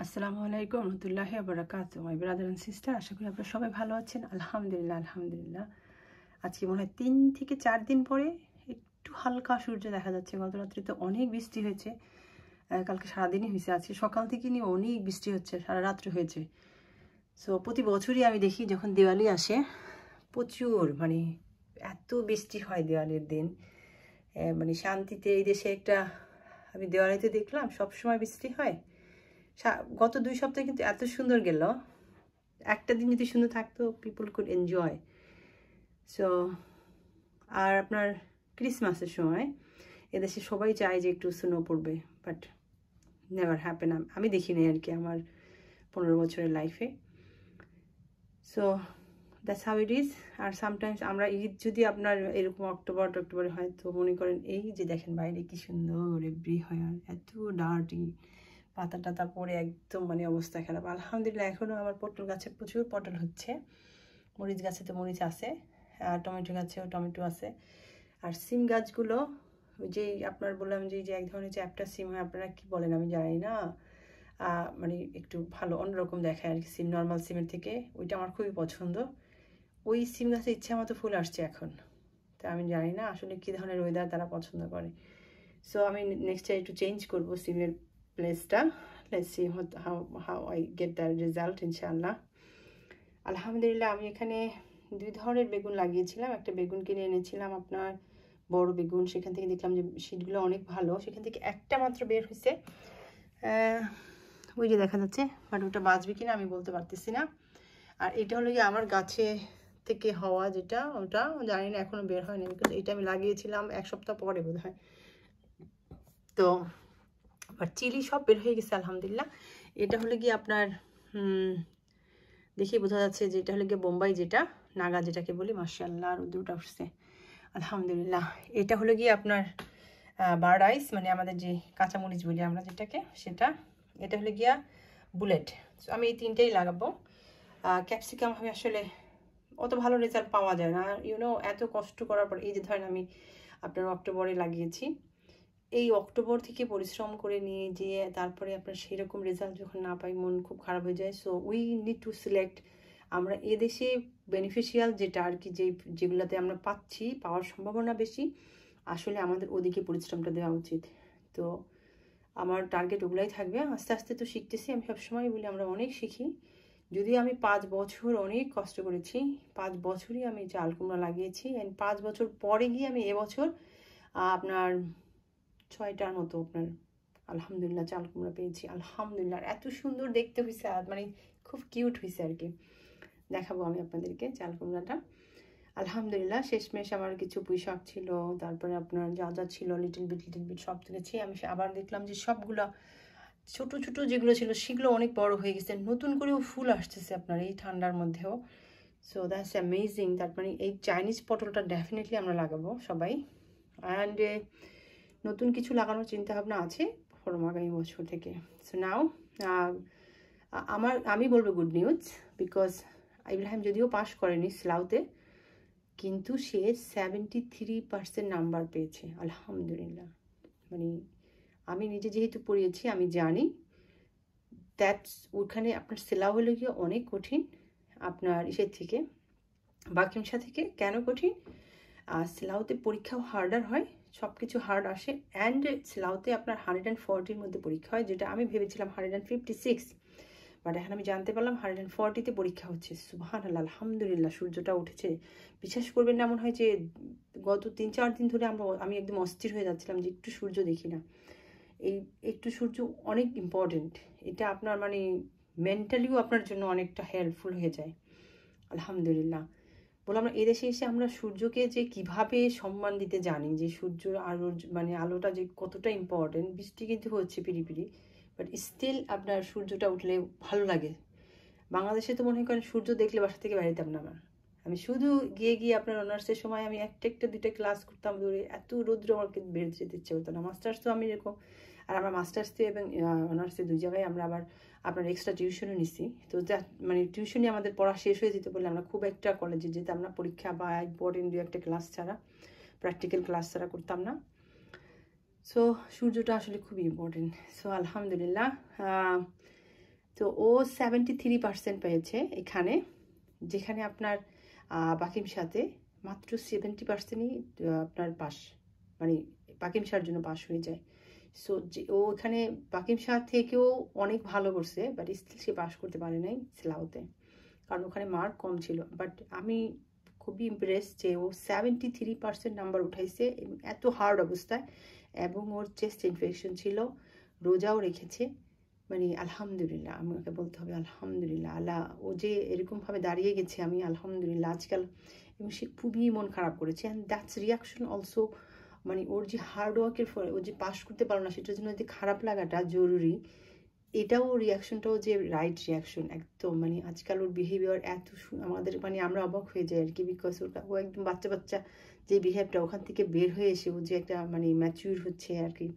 আসসালামু আলাইকুম রহমতুল্লাহি ওয়া বারাকাতুহু মাই ব্রাদার এন্ড সিস্টার, আশা করি আপনারা সবাই ভালো আছেন। আলহামদুলিল্লাহ আলহামদুলিল্লাহ। আজকে মনে হয় 3 থেকে 4 দিন পরে একটু হালকা সূর্য দেখা যাচ্ছে। গত রাত্রে তো অনেক বৃষ্টি হয়েছে, কালকে সারাদিনই হয়েছে, আজকে সকাল থেকে নিয়ে অনেক বৃষ্টি হচ্ছে, সারা রাত্রে হয়েছে। সো প্রতি বছরই আমি দেখি যখন দিওয়ালি আসে প্রচুর মানে এত বৃষ্টি হয় দিওয়ালির দিন। মানে শান্তিতে এই দেশে একটা আমি দিওয়ালিতে দেখলাম সবসময় বৃষ্টি হয়। গত 2 সপ্তাহে কিন্তু এত সুন্দর গেল, একটা দিন যদি সুন্দর থাকতো পিপল কুড এনজয়। সো আর আপনার ক্রিসমাসের সময় এদেশে সবাই চায় যে একটু স্নো পড়বে, বাট নেভার হ্যাপেন। আমি দেখিনি আর কি আমার 15 বছরের লাইফে। So that's how it is. আর সামটাইমস আমরা ঈদ যদি আপনার এরকম অক্টোবরে হয়, তো মনে করেন এই যে দেখেন বাইরে কি সুন্দর এভরি হয়, আর এত ডার্টি পাতা টাতা পড়ে একদম মানে অবস্থা খারাপ। আলহামদুলিল্লাহ এখনও আমার পটল গাছে প্রচুর পটল হচ্ছে, মরিচ গাছে তো মরিচ আছে, আর টমেটো গাছেও টমেটো আছে। আর সিম গাছগুলো যেই আপনার বললাম যে এক ধরনের চ্যাপ্টা সিম হয়, আপনারা কি বলেন আমি জানি না, মানে একটু ভালো অন্যরকম দেখায় আর কি সিম, নর্মাল সিমের থেকে ওইটা আমার খুবই পছন্দ। ওই সিম গাছে ইচ্ছা মতো ফুল আসছে এখন, তা আমি জানি না আসলে কী ধরনের ওয়েদার তারা পছন্দ করে। সো আমি নেক্সট একটু চেঞ্জ করবো সিমের প্লেসটা। Let's see how I get the result ইনশাআল্লাহ। আলহামদুলিল্লাহ আমি এখানে 2 ধরনের বেগুন লাগিয়েছিলাম। একটা বেগুন কিনে এনেছিলাম আপনার বড় বেগুন, সেখান থেকে দেখলাম যে শীটগুলো অনেক ভালো, সেখান থেকে একটা মাত্র বের হয়েছে, ওই যে দেখা যাচ্ছে, বাট ওটা বাঁচবে কিনা আমি বলতে পারতেছি না। আর এটা হলো গিয়ে আমার গাছে থেকে হওয়া যেটা, ওটা জানি না এখনো বের হয়নি, বিকজ এটা আমি লাগিয়েছিলাম 1 সপ্তাহ পরে বোধ হয়। তো আবার চিলি সব বের হয়ে গেছে আলহামদুলিল্লাহ। এটা হলো গিয়ে আপনার দেখি বোঝা যাচ্ছে যে এটা হলো গিয়ে বোম্বাই, যেটা নাগা যেটাকে বলি। মাশাআল্লাহ আর দুটো উঠছে আলহামদুলিল্লাহ। এটা হলো গিয়ে আপনার বার্ড আইস, মানে আমাদের যে কাঁচামরিচ বলি আমরা যেটাকে, সেটা। এটা হলো গিয়া বুলেট। আমি এই 3টাই লাগাবো। ক্যাপসিকাম আমি আসলে অত ভালো রেজাল্ট পাওয়া যায় না, ইউনো, এত কষ্ট করার পর এই যে ধরেন আমি আপনার অক্টোবরে লাগিয়েছি, এই অক্টোবর থেকে পরিশ্রম করে নিয়ে যেয়ে তারপরে আপনার সেরকম রেজাল্ট যখন না পাই মন খুব খারাপ হয়ে যায়। So we need to select আমরা এদেশে বেনিফিশিয়াল যেটা আর কি, যেগুলোতে আমরা পাওয়ার সম্ভাবনা বেশি, আসলে আমাদের ওদিকে পরিশ্রমটা দেওয়া উচিত। তো আমার টার্গেট ওগুলাই থাকবে। আস্তে আস্তে তো শিখতেছি, আমি সবসময় বলি আমরা অনেক শিখি। যদিও আমি 5 বছর অনেক কষ্ট করেছি, 5 বছরই আমি চাল কুমড়া লাগিয়েছি, অ্যান্ড 5 বছর পরে গিয়ে আমি এবছর আপনার 6টার মতো আপনার আলহামদুলিল্লাহ চাল কুমড়া পেয়েছি। আলহামদুলিল্লাহ এত সুন্দর দেখতে হয়েছে, আর মানে খুব কিউট হয়েছে আর কি। দেখাবো আমি আপনাদেরকে চাল কুমড়াটা। আলহামদুলিল্লাহ শেষমেশ আমার কিছু পুঁই শাক ছিল, তারপরে আপনার যা যা ছিল লিটল বিট সব তুলেছি আমি। আবার দেখলাম যে সবগুলো ছোট ছোট যেগুলো ছিল সেগুলো অনেক বড় হয়ে গেছে, নতুন করেও ফুল আসতেছে আপনার এই ঠান্ডার মধ্যেও। So that's amazing. তারপরে এই চাইনিজ পটলটা ডেফিনেটলি আমরা লাগাবো সবাই, অ্যান্ড নতুন কিছু লাগানোর চিন্তা ভাবনা আছে আগামী বছর থেকে। সো নাও আমি বলবো গুড নিউজ, বিকজ ইব্রাহিম যদিও পাস করেনি স্লাউতে, কিন্তু সে 73% নাম্বার পেয়েছে আলহামদুলিল্লাহ। মানে আমি নিজে যেহেতু পড়িয়েছি আমি জানি দ্যাটস, ওখানে আপনার সেলাও হলে গিয়ে অনেক কঠিন আপনার ইসের থেকে, বাকিমসা থেকে। কেন কঠিন? সেলাউতে পরীক্ষাও হার্ডার হয়, সব কিছু হার্ড আসে, অ্যান্ড সেলাউতে আপনার 140-র মধ্যে পরীক্ষা হয়, যেটা আমি ভেবেছিলাম 156, বাট এখন আমি জানতে পারলাম 140-তে পরীক্ষা হচ্ছে। সুবহানাল্লাহ আলহামদুলিল্লাহ। সূর্যটা উঠেছে, বিশ্বাস করবেন না, এমন হয় যে গত 3-4 দিন ধরে আমি একদম অস্থির হয়ে যাচ্ছিলাম যে একটু সূর্য দেখি না। এই একটু সূর্য অনেক ইম্পর্টেন্ট, এটা আপনার মানে মেন্টালিও আপনার জন্য অনেকটা হেল্পফুল হয়ে যায় আলহামদুলিল্লাহ। বলে আমরা এদেশে এসে আমরা সূর্যকে যে কিভাবে সম্মান দিতে জানি, যে সূর্যর আলো মানে আলোটা যে কতটা ইম্পর্টেন্ট। বৃষ্টি কিন্তু হচ্ছে পিড়ি, বাট স্টিল আপনার সূর্যটা উঠলে ভালো লাগে। বাংলাদেশে তো মনে করেন সূর্য দেখলে বাসা থেকে বেরোতাম না। আমি শুধু গিয়ে আপনার অনার্সের সময় আমি একটা দুইটা ক্লাস করতাম দূরে, এত রৌদ্র আমাকে বেরোতে যেতে ইচ্ছে হতো না। মাস্টার্স তো আমি এরকম, আর আমার মাস্টার্সে এবং অনার্সে 2 জায়গায় আমরা আবার আপনার এক্সট্রা টিউশনও নিছি। তো যা মানে টিউশনই আমাদের পড়া শেষ হয়ে যেতে বলে আমরা খুব একটা কলেজে যেতাম না, পরীক্ষা বা ইম্পর্টেন্ট 2-1 ক্লাস ছাড়া, প্র্যাকটিক্যাল ক্লাস ছাড়া করতাম না। সো সূর্যটা আসলে খুবই ইম্পর্টেন্ট। সো আলহামদুলিল্লাহ তো ও 73% পেয়েছে এখানে, যেখানে আপনার বাকিম সাথে মাত্র 70%ই আপনার পাস, মানে বাকিম শাহর জন্য পাস হয়ে যায়। সো যে ও এখানে বাকিম শাহ থেকেও অনেক ভালো করছে, বাট স্টিল সে পাস করতে পারে নাই সিলাওতে, কারণ ওখানে মার্ক কম ছিল। বাট আমি খুবই ইমপ্রেস যে ও 73% নাম্বার উঠাইছে এবং এত হার্ড অবস্থায়, এবং ওর চেস্ট ইনফেকশন ছিল, রোজাও রেখেছে। মানে আলহামদুলিল্লাহ, আমাকে বলতে হবে আলহামদুলিল্লাহ। আল্লাহ, ও যে এরকমভাবে দাঁড়িয়ে গেছে, আমি আলহামদুলিল্লাহ আজকাল। এবং সে খুবই মন খারাপ করেছে, অ্যান্ড দ্যাটস রিয়াকশন অলসো, মানে ওর যে হার্ডওয়ার্কের ফলে ও যে পাস করতে পারলো না, সেটার জন্য যে খারাপ লাগাটা জরুরি, এটাও রিয়াকশনটাও যে রাইট রিয়াকশন একদম। মানে আজকাল ওর বিহেভিয়ার এত আমাদের, মানে আমরা অবাক হয়ে যাই আর কি, বিকজ ও একদম বাচ্চা বাচ্চা যে বিহেভটা, ওখান থেকে বের হয়ে এসে ও যে একটা মানে ম্যাচিউর হচ্ছে আর কি,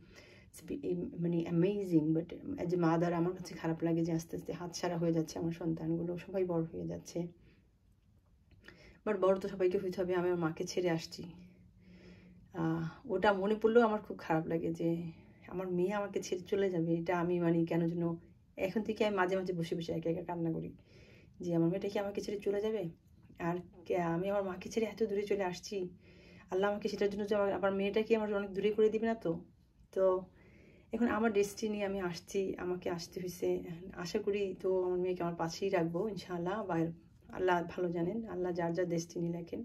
মানে amazing. But as a mother আমার কাছে খারাপ লাগে যে আস্তে আস্তে হাতছাড়া হয়ে যাচ্ছে আমার সন্তানগুলো, সবাই বড় হয়ে যাচ্ছে। বাট বড় তো সবাইকে হইতে হবে, আমি আমার মাকে ছেড়ে আসছি। ওটা মনে পড়লেও আমার খুব খারাপ লাগে যে আমার মেয়ে আমাকে ছেড়ে চলে যাবে। এটা আমি মানে কেন যেন এখন থেকে আমি মাঝে মাঝে বসে বসে একা একা কান্না করি যে আমার মেয়েটা কি আমাকে ছেড়ে চলে যাবে। আর আমি আমার মাকে ছেড়ে এত দূরে চলে আসছি, আল্লাহ আমাকে সেটার জন্য যে আমার মেয়েটা কি আমার অনেক দূরে করে দিবে না তো। তো এখন আমার ডেস্টিনি, আমি আসছি, আমাকে আসতে হয়েছে। আশা করি তো আমার মেয়েকে আমার পাশেই রাখবো ইনশাআল্লাহ, বা আল্লাহ ভালো জানেন, আল্লাহ যার যার ডেস্টিনি লেখেন।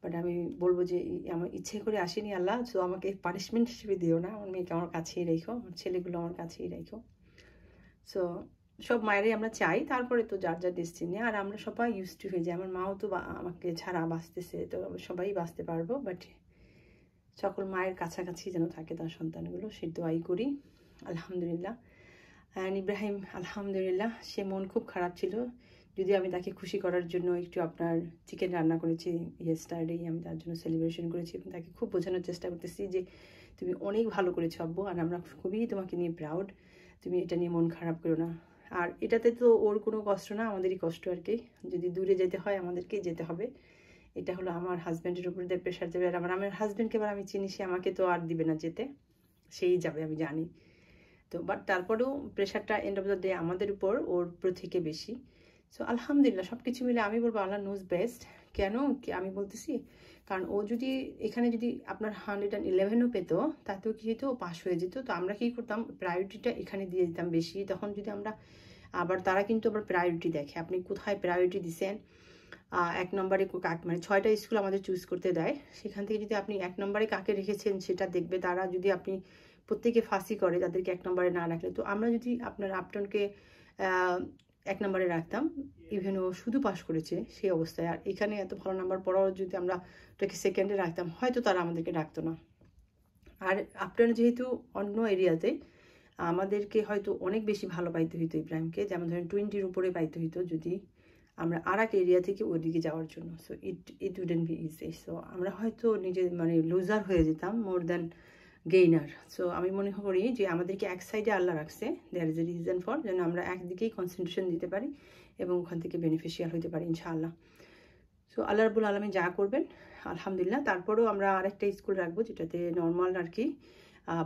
বাট আমি বলবো যে আমার ইচ্ছে করে আসেনি আল্লাহ, তো আমাকে পানিশমেন্ট হিসেবে দিও না, আমার মেয়েকে আমার কাছেই রেখো, আমার ছেলেগুলো আমার কাছেই রেখো। সো সব মায়েরাই আমরা চাই, তারপরে তো যার যার ডেস্টিনি, আর আমরা সবাই ইউজ টু হয়ে যাই। আমার মাও তো আমাকে ছাড়া বাঁচতেছে, তো সবাই বাঁচতে পারবো, বাট সকল মায়ের কাছাকাছি যেন থাকে তার সন্তানগুলো, সে দোয়াই করি। আলহামদুলিল্লাহ। অ্যান্ড ইব্রাহিম আলহামদুলিল্লাহ, সে মন খুব খারাপ ছিল, যদি আমি তাকে খুশি করার জন্য একটু আপনার চিকেন রান্না করেছি ইয়েস্টারডেই, আমি তার জন্য সেলিব্রেশন করেছি এবং তাকে খুব বোঝানোর চেষ্টা করতেছি যে তুমি অনেক ভালো করেছো আব্বু, আর আমরা খুবই তোমাকে নিয়ে প্রাউড, তুমি এটা নিয়ে মন খারাপ করো না। আর এটাতে তো ওর কোনো কষ্ট না, আমাদেরই কষ্ট আর কি। যদি দূরে যেতে হয় আমাদেরকেই যেতে হবে, এটা হলো আমার হাজব্যান্ডের উপর দিয়ে প্রেশার দেবে। আর আমার হাজব্যান্ডকে এবার আমি চিনি, সে আমাকে তো আর দিবে না যেতে, সেই যাবে আমি জানি। তো বাট তারপরেও প্রেশারটা এন্ড অফ দ্য ডে আমাদের উপর, ওর উপর থেকে বেশি। সো আলহামদুলিল্লাহ সব কিছু মিলে আমি বলবো আল্লাহ নোজ বেস্ট। কেন আমি বলতেছি, কারণ ও যদি এখানে যদি আপনার 111ও পেতো, তাতেও কি হতো, ও পাস হয়ে যেত। তো আমরা কী করতাম, প্রায়োরিটিটা এখানে দিয়ে দিতাম বেশি। তখন যদি আমরা আবার, তারা কিন্তু আবার প্রায়োরিটি দেখে, আপনি কোথায় প্রায়োরিটি দিচ্ছেন। 1 নম্বরে মানে 6টা স্কুল আমাদের চুজ করতে দেয়, সেখান থেকে যদি আপনি 1 নম্বরে কাকে রেখেছেন সেটা দেখবে তারা। যদি আপনি প্রত্যেকে ফাঁসি করে তাদেরকে 1 নম্বরে না রাখলে, তো আমরা যদি আপনার আপটনকে 1 নম্বরে রাখতাম, ইভেন ও শুধু পাস করেছে সেই অবস্থায়, আর এখানে এত ভালো নাম্বার পড়াও যদি আমরা ওটাকে সেকেন্ডে রাখতাম, হয়তো তারা আমাদেরকে ডাকতো না। আর আপটন যেহেতু অন্য এরিয়াতে, আমাদেরকে হয়তো অনেক বেশি ভালো পাইতে হইতো ইব্রাহিমকে, যেমন ধরেন 20-র উপরে পাইতে হইতো যদি আমরা আর এক এরিয়া থেকে ওইদিকে যাওয়ার জন্য। So it wouldn't be easy. So আমরা হয়তো নিজে মানে লুজার হয়ে যেতাম মোর দ্যান গেইনার। সো আমি মনে করি যে আমাদেরকে এক সাইডে আল্লাহ রাখছে, there is a reason for, যেন আমরা একদিকেই কনসেন্ট্রেশন দিতে পারি এবং ওখান থেকে বেনিফিশিয়াল হতে পারি ইনশাআল্লাহ। সো আল্লাহ রাব্বুল আলামিন যা করবেন আলহামদুলিল্লাহ। তারপরেও আমরা আরেকটা স্কুল রাখবো যেটাতে নর্মাল আর কি,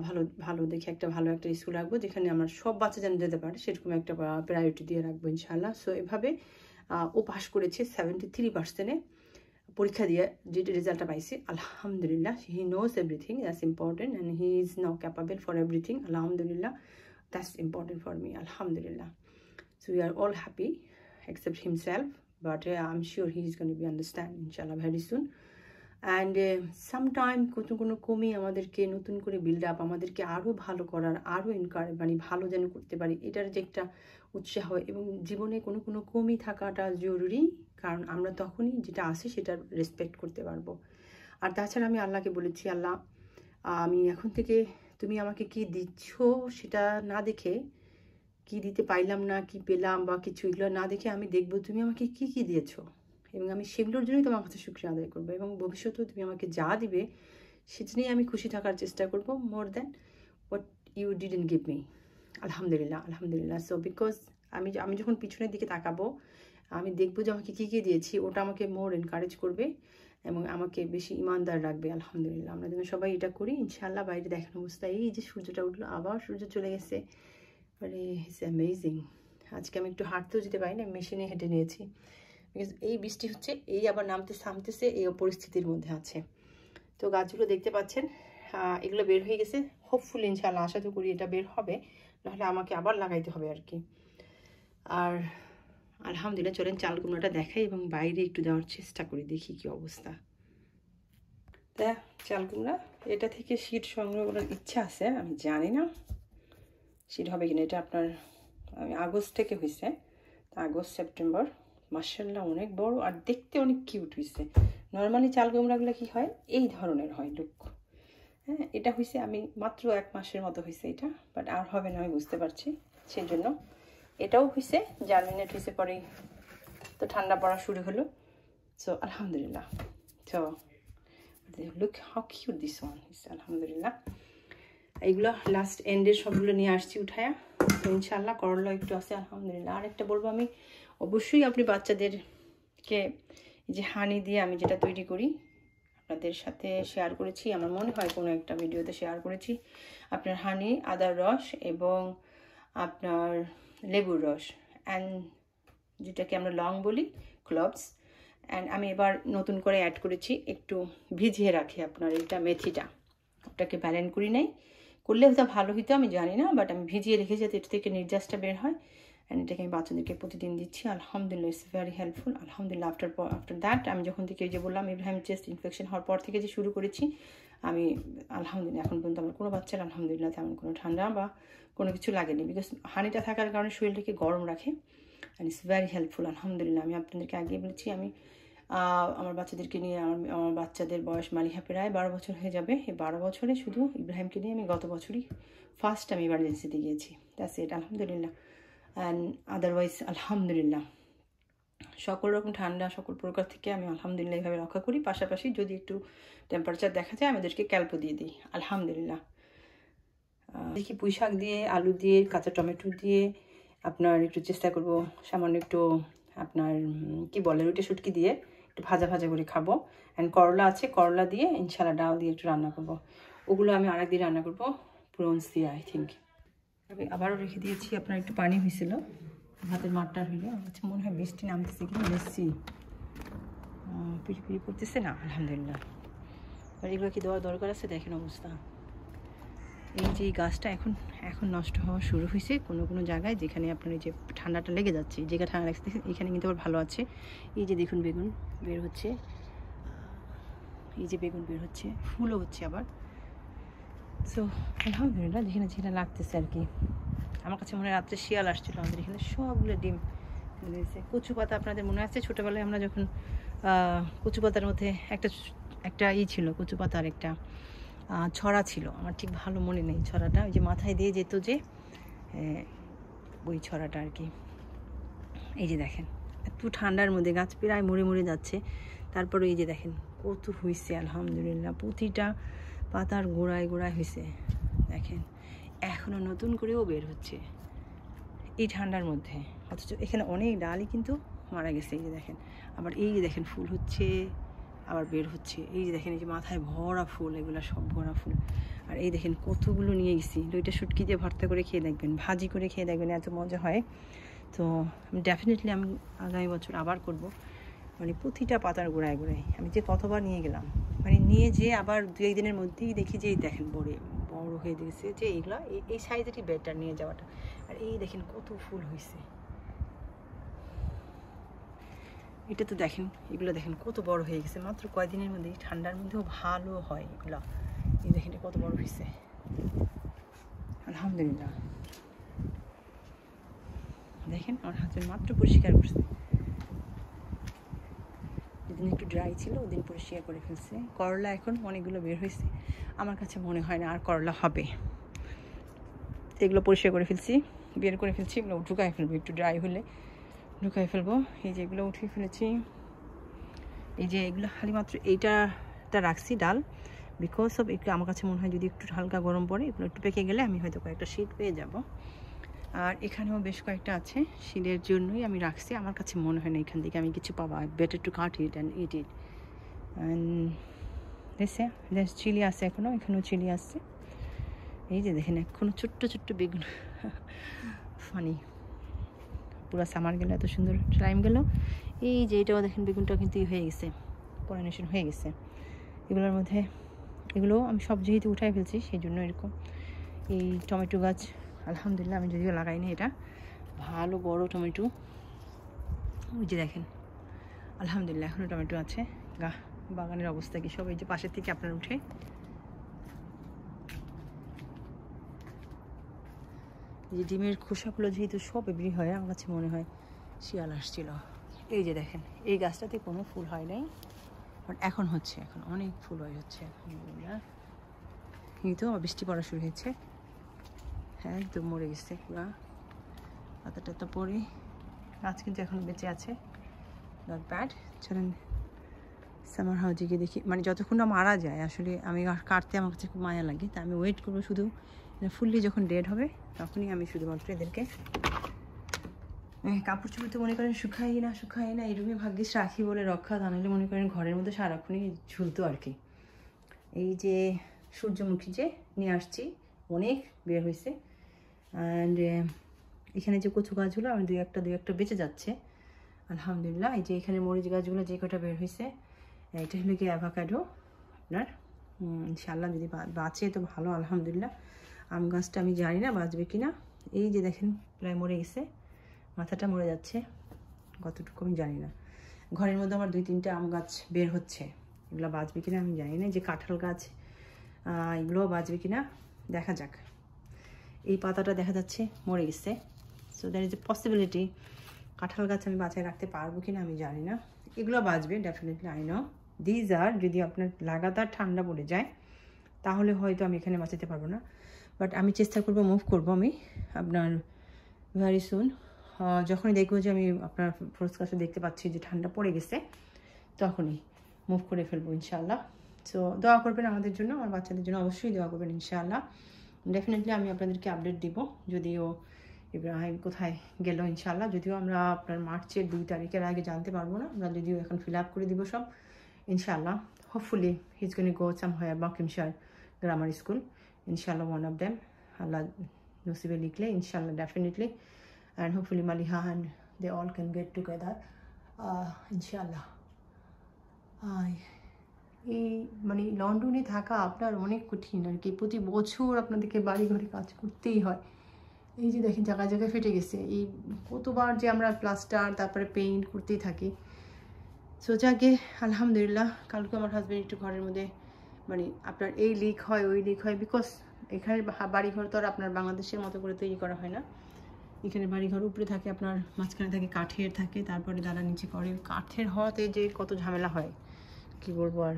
ভালো ভালো দেখে ভালো একটা স্কুল রাখবো, যেখানে আমার সব বাচ্চা যেন যেতে পারে, সেরকম একটা প্রায়োরিটি দিয়ে রাখবো ইনশাআল্লাহ। সো এভাবে ও পাস করেছে 73%-এ পরীক্ষা দিয়ে, যে রেজাল্টটা পাইছে আলহামদুলিল্লাহ। He knows everything, that's important, and he is now capable for everything আলহামদুলিল্লাহ। দ্যাটস ইম্পর্টেন্ট ফর মি আলহামদুলিল্লাহ। So we are all happy except himself, but I'm sure he is going to be understand inshallah very soon. And sometime কোনো কমই আমাদেরকে নতুন করে build up, আমাদেরকে আরও ভালো করার, আরও মানে ভালো যেন করতে পারি, এটার যে একটা উৎসাহ, এবং জীবনে কোনো কমই থাকাটা জরুরি, কারণ আমরা তখনই যেটা আছে সেটা রেসপেক্ট করতে পারবো। আর তাছাড়া আমি আল্লাহকে বলেছি, আল্লাহ আমি এখন থেকে তুমি আমাকে কি দিচ্ছ সেটা না দেখে, কি দিতে পাইলাম না, কি পেলাম বা কিছু, এগুলো না দেখে আমি দেখবো তুমি আমাকে কি কি দিয়েছো, এবং আমি সেগুলোর জন্যই তোমার কাছে শুকরিয়া আদায় করবো, এবং ভবিষ্যতেও তুমি আমাকে যা দিবে সেটা নিয়ে আমি খুশি থাকার চেষ্টা করবো, more than what you didn't give me আলহামদুলিল্লাহ আলহামদুলিল্লাহ। সো বিকজ আমি যখন পিছনের দিকে তাকাবো, আমি দেখবো যে আমাকে কী কী দিয়েছি, ওটা আমাকে মোর এনকারেজ করবে এবং আমাকে বেশি ইমানদার রাখবে আলহামদুলিল্লাহ। আমরা যেন সবাই এটা করি ইনশাআল্লাহ। বাইরে দেখানো অবস্থায় এই যে সূর্যটা উঠলো, আবার সূর্য চলে গেছে, মানে ইটস অ্যামেজিং। আজকে আমি একটু হাঁটতেও যেতে পারি না, মেশিনে হেঁটে নিয়েছি। বিকজ এই বৃষ্টি হচ্ছে, এই আবার নামতেছে, এই পরিস্থিতির মধ্যে আছে। তো গাছগুলো দেখতে পাচ্ছেন, এগুলো বের হয়ে গেছে। হোপফুলি ইনশাআল্লাহ আশা তো করি এটা বের হবে, নাহলে আমাকে আবার লাগাইতে হবে আর কি। আর আলহামদুলিল্লাহ, চলেন চাল কুমড়োটা দেখাই এবং বাইরে একটু দেওয়ার চেষ্টা করি, দেখি কি অবস্থা। তা চাল কুমড়া, এটা থেকে শীট সংগ্রহ করার ইচ্ছা আছে, আমি জানি না শীট হবে কিনা। এটা আপনার আগস্ট থেকে হয়েছে, আগস্ট সেপ্টেম্বর। মাশাআল্লাহ অনেক বড় আর দেখতে অনেক কিউট হয়েছে। নর্মালি চাল কুমড়াগুলো কি হয়, এই ধরনের হয় লুক। হ্যাঁ, এটা হয়েছে আমি মাত্র 1 মাসের মতো হয়েছে এটা, বাট আর হবে না আমি বুঝতে পারছি। সেই জন্য এটাও হয়েছে, জার্মিনেট হয়েছে, পরেই তো ঠান্ডা পড়া শুরু হলো। সো আলহামদুলিল্লাহ। So look how cute this one is, আলহামদুলিল্লাহ। এইগুলো লাস্ট এন্ডের সবগুলো নিয়ে আসছি উঠায়া। তো ইনশাআল্লাহ করলা একটু আছে, আলহামদুলিল্লাহ। আরেকটা বলবো আমি, অবশ্যই আপনি বাচ্চাদেরকে যে হানি দিয়ে আমি যেটা তৈরি করি, আপনাদের সাথে শেয়ার করেছি, আমার মনে হয় কোনো একটা ভিডিওতে শেয়ার করেছি। আপনার হানি, আদার রস এবং আপনার লেবুর রস, অ্যান্ড যেটাকে আমরা লং বলি, ক্লভস। অ্যান্ড আমি এবার নতুন করে অ্যাড করেছি, একটু ভিজিয়ে রাখি আপনার এটা মেথিটা, ওটাকে ব্যালেন্স করি নাই, করলে হয়তো ভালো হইতো আমি জানি না, বাট আমি ভিজিয়ে রেখেছি যাতে এটা থেকে নির্যাসটা বের হয়। অ্যান্ড এটাকে আমি বাচ্চাদেরকে প্রতিদিন দিচ্ছি, আলহামদুলিল্লাহ ইটস ভেরি হেল্পফুল। আলহামদুলিল্লাহ আফটার দ্যাট আমি যখন থেকে এই যে বললাম ইব্রাহিম চেস্ট ইনফেকশন হওয়ার পর থেকে যে শুরু করেছি আমি, আলহামদুলিল্লাহ এখন পর্যন্ত আমার কোনো বাচ্চার আলহামদুলিল্লাহ তেমন কোনো ঠান্ডা বা কোনো কিছু লাগেনি, বিকজ হানিটা থাকার কারণে শরীরটাকে গরম রাখে। অ্যান্ড ইটস ভেরি হেল্পফুল আলহামদুলিল্লাহ। আমি আপনাদেরকে আগেই বলেছি, আমি আমার বাচ্চাদেরকে নিয়ে, আমার বাচ্চাদের বয়স মালিহা প্রায় 12 বছর হয়ে যাবে। এই 12 বছরে শুধু ইব্রাহিমকে নিয়ে আমি গত বছরই ফার্স্ট আমি ইমার্জেন্সিতে গিয়েছি, দ্যাটস ইট আলহামদুলিল্লাহ। অ্যান্ড আদারওয়াইজ আলহামদুলিল্লাহ সকল রকম ঠান্ডা সকল প্রকার থেকে আমি আলহামদুলিল্লাহ এইভাবে রক্ষা করি। পাশাপাশি যদি একটু টেম্পারেচার দেখা যায় আমাদেরকে ক্যালপো দিয়ে দিই, আলহামদুলিল্লাহ। দেখি পুঁই শাক দিয়ে, আলু দিয়ে, কাঁচা টমেটো দিয়ে আপনার একটু চেষ্টা করব সামান্য একটু আপনার কি বলে রুটি শুটকি দিয়ে একটু ভাজা ভাজা করে খাবো। অ্যান্ড করলা আছে, করলা দিয়ে ইনশাল্লাহ ডাল দিয়ে একটু রান্না করব। ওগুলো আমি আরেকদিন রান্না করবো প্রনস দিয়ে, আই থিঙ্ক। আমি আবারও রেখে দিয়েছি, আপনার একটু পানি হয়েছিল, ভাতের মাঠটা হইলো। আচ্ছা মনে হয় বৃষ্টি নামতেছে কিন্তু বেশি পিড়ি পড়তেছে না, আলহামদুলিল্লাহ। আর এগুলো কি দেওয়ার দরকার আছে, দেখেন অবস্থা। এই যে গাছটা এখন নষ্ট হওয়া শুরু হয়েছে কোনো কোনো জায়গায়, যেখানে আপনার এই যে ঠান্ডাটা লেগে যাচ্ছে, যেখানে ঠান্ডা লাগছে এখানে কিন্তু আবার ভালো আছে। এই যে দেখুন বেগুন বের হচ্ছে, এই যে বেগুন বের হচ্ছে, ফুলও হচ্ছে আবার। সো আলহামদুলিল্লাহ, যেখানে যেখানে লাগতেছে আর কি। আমার কাছে মনে হয় রাত্রে শিয়াল আসছিলো আমাদের এখানে, সবগুলো ডিম দিয়েছে। কচু পাতা আপনাদের মনে আছে, ছোটোবেলায় আমরা যখন কচু পাতার মধ্যে একটা ছিল, কচু পাতার একটা ছড়া ছিল, আমার ঠিক ভালো মনে নেই ছড়াটা, ওই যে মাথায় দিয়ে যেত যে ওই ছড়াটা আর কি। এই যে দেখেন এত ঠান্ডার মধ্যে গাছ প্রায় মরে যাচ্ছে, তারপরে এই যে দেখেন কত হয়েছে আলহামদুলিল্লাহ, প্রতিটা পাতার গোড়ায় হয়েছে দেখেন, এখনও নতুন করেও বের হচ্ছে এই ঠান্ডার মধ্যে। অথচ এখানে অনেক ডালই কিন্তু মারা গেছে। এই যে দেখেন, আবার এই যে দেখেন ফুল হচ্ছে, আবার বের হচ্ছে। এই যে দেখেন, এই যে মাথায় ভরা ফুল, এগুলো সব ভরা ফুল। আর এই দেখেন কতগুলো নিয়ে গেছি, দুইটা শুটকি দিয়ে ভর্তা করে খেয়ে দেখবেন, ভাজি করে খেয়ে দেখবেন, এত মজা হয়। তো ডেফিনেটলি আমি আগামী বছর আবার করব, মানে প্রতিটা পাতার গোড়ায় আমি যে কতবার নিয়ে গেলাম, মানে নিয়ে যে আবার 2-1 দিনের মধ্যেই দেখি যে এই দেখেন বড় হয়ে গেছে, যে এইগুলো এই সাইজেরই বেটার নিয়ে যাওয়াটা। আর এই দেখেন কত ফুল হয়েছে, এটা তো দেখেন, এগুলো দেখেন কত বড় হয়ে গেছে মাত্র কয়েকদিনের মধ্যে। ঠান্ডার মধ্যেও ভালো হয় এগুলো। এই দেখেন কত বড় হয়েছে, আলহামদুলিল্লাহ। দেখেন আমার হাজবেন্ড মাত্র পরিষ্কার করছে, যেদিন একটু ড্রাই ছিল ওদিন পরিষ্কার করে ফেলছে। করলা এখন অনেকগুলো বের হয়েছে, আমার কাছে মনে হয় না আর করলা হবে। এগুলো পরিষ্কার করে ফেলছি, বের করে ফেলছি, এগুলো ঢুকাই ফেলবো, একটু ড্রাই হলে ঢুকাই ফেলবো। এই যে এগুলো উঠিয়ে ফেলেছি, এই যে এগুলো খালি মাত্র এইটা রাখছি ডাল, বিকজ অফ একটু আমার কাছে মনে হয় যদি একটু হালকা গরম পড়ে এগুলো একটু পেকে গেলে আমি হয়তো কয়েকটা শীট পেয়ে যাব। আর এখানেও বেশ কয়েকটা আছে, শীতের জন্যই আমি রাখছি। আমার কাছে মনে হয় না এখান থেকে আমি কিছু পাবো, better to cut it and eat it. And chili আছে, এখানেও চিলি আসছে। এই যে দেখেন এখনও ছোট্ট বেগুন, ফানি। পুরো সামার গেল, এত সুন্দর টাইম গেল। এই যে এটাও দেখেন বেগুনটাও কিন্তু হয়ে গেছে, পলিনেশন হয়ে গেছে। এগুলোর মধ্যে এগুলো আমি সব যেহেতু উঠাই ফেলছি সেই জন্য এরকম। এই টমেটো গাছ আলহামদুলিল্লাহ আমি যদিও লাগাইনি, এটা ভালো বড় টমেটো। ওই যে দেখেন আলহামদুলিল্লাহ এখনও টমেটো আছে। বাগানের অবস্থা কি সব এই যে পাশের থেকে আপনার উঠে। এই যে ডিমের খোসাগুলো যেহেতু সব বিক্রি হয়, আমার কাছে মনে হয় শিয়াল আসছিল। এই যে দেখেন এই গাছটাতে কোনো ফুল হয় নাই, বাট এখন হচ্ছে, এখন অনেক ফুল হয়ে হচ্ছে আলহামদুলিল্লাহ। কিন্তু বৃষ্টি পড়া শুরু হয়েছে, হ্যাঁ একদম মরে গেছে পুরা পাতাটা পরে। গাছ কিন্তু এখন বেঁচে আছে, নট ব্যাড। চলেন সামার হাউজে গিয়ে দেখি, মানে যতক্ষণ না মারা যায় আসলে আমি কাটতে আমার কাছে খুব মায়া লাগে, তা আমি ওয়েট করবো শুধু ফুললি যখন ডেড হবে তখনই আমি শুধুমাত্র এদেরকে কাপড় চোপড় তো মনে করেন শুকাই না এই রুমে ভাগ্যিস রাখি বলে রক্ষা, তা নাহলে মনে করেন ঘরের মধ্যে সারাক্ষণই ঝুলতো আর কি। এই যে সূর্যমুখী যে নিয়ে আসছি অনেক বের হয়েছে, অ্যান্ড এখানে যে কচু গাছগুলো আমি দুই একটা বেঁচে যাচ্ছে আলহামদুলিল্লাহ। এই যে এখানে মরিচ গাছগুলো যে কটা বের হয়েছে, এটা হলো কি অ্যাভোকাডো আপনার, ইনশাআল্লাহ যদি বাঁচে তো ভালো আলহামদুলিল্লাহ। আম গাছটা আমি জানি না বাঁচবে কিনা, এই যে দেখেন প্রায় মরে গেছে, মাথাটা মরে যাচ্ছে, কতটুকু আমি জানি না। ঘরের মধ্যে আমার 2-3টা আম গাছ বের হচ্ছে, এগুলো বাঁচবে কিনা আমি জানি না। যে কাঁঠাল গাছ এগুলোও বাঁচবে কিনা দেখা যাক। এই পাতাটা দেখা যাচ্ছে মরে গেছে, so that is a possibility কাঁঠাল গাছ আমি বাঁচায় রাখতে পারবো কিনা আমি জানি না। এগুলো বাঁচবে definitely, I know. These are যদি আপনার লাগাতার ঠান্ডা পড়ে যায় তাহলে হয়তো আমি এখানে বাঁচাতে পারবো না, বাট আমি চেষ্টা করবো, মুভ করবো আমি আপনার ভেরি সুন। যখনই দেখবো যে আমি আপনার ফ্রুটস গাছে দেখতে পাচ্ছি যে ঠান্ডা পড়ে গেছে তখনই মুভ করে ফেলবো ইনশাআল্লাহ। সো দোয়া করবেন আমাদের জন্য, আমার বাচ্চাদের জন্য অবশ্যই দোয়া করবেন ইনশাআল্লাহ। ডেফিনেটলি আমি আপনাদেরকে আপডেট দিব যদিও ইব্রাহিম কোথায় গেল ইনশাআল্লাহ। যদিও আমরা আপনার মার্চের 2 তারিখের আগে জানতে পারবো না, আমরা যদিও এখন ফিল আপ করে দিব সব ইনশাআল্লাহ। Hopefully he is going to go somewhere Buckinghamshire grammar school ইনশাআল্লাহ, ওয়ান অফ দেম আল্লাহ নসিবে লিখলে ইনশাআল্লাহ definitely, and hopefully Maliha and they all can get together inshallah. এই মানে লন্ডনে থাকা আপনার অনেক কঠিন আর কি, প্রতি বছর আপনাদেরকে বাড়ি ঘরে কাজ করতেই হয়। এই যে দেখেন জায়গায় জায়গায় ফেটে গেছে, এই কতবার যে আমরা প্লাস্টার তারপরে পেইন্ট করতেই থাকি। সো যাকে আলহামদুলিল্লাহ, কালকে আমার হাজব্যান্ড একটু ঘরের মধ্যে মানে আপনার এই লিক হয় ওই লিক হয়, বিকজ এখানে বাড়িঘর তো আর আপনার বাংলাদেশের মতো করে তৈরি করা হয় না। এখানে বাড়িঘর উপরে থাকে আপনার, মাঝখানে থাকে কাঠের থাকে, তারপরে দাদা নিচে করে। কাঠের হওয়াতে যে কত ঝামেলা হয় কি বলবো আর।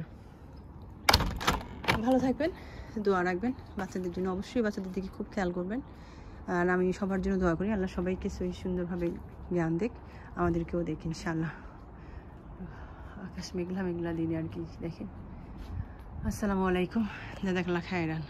ভালো থাকবেন, দোয়া রাখবেন বাচ্চাদের জন্য, অবশ্যই বাচ্চাদের দিকে খুব খেয়াল করবেন। আর আমি সবার জন্য দোয়া করি আল্লাহ সবাইকে সহি সুন্দরভাবে জ্ঞান দেখ, আমাদেরকেও দেখ ইনশাআল্লাহ। আকাশ মেঘলা মেঘলা দিনে আর কি দেখেন। আসসালামু আলাইকুম, জাযাকাল্লাহ খায়রান।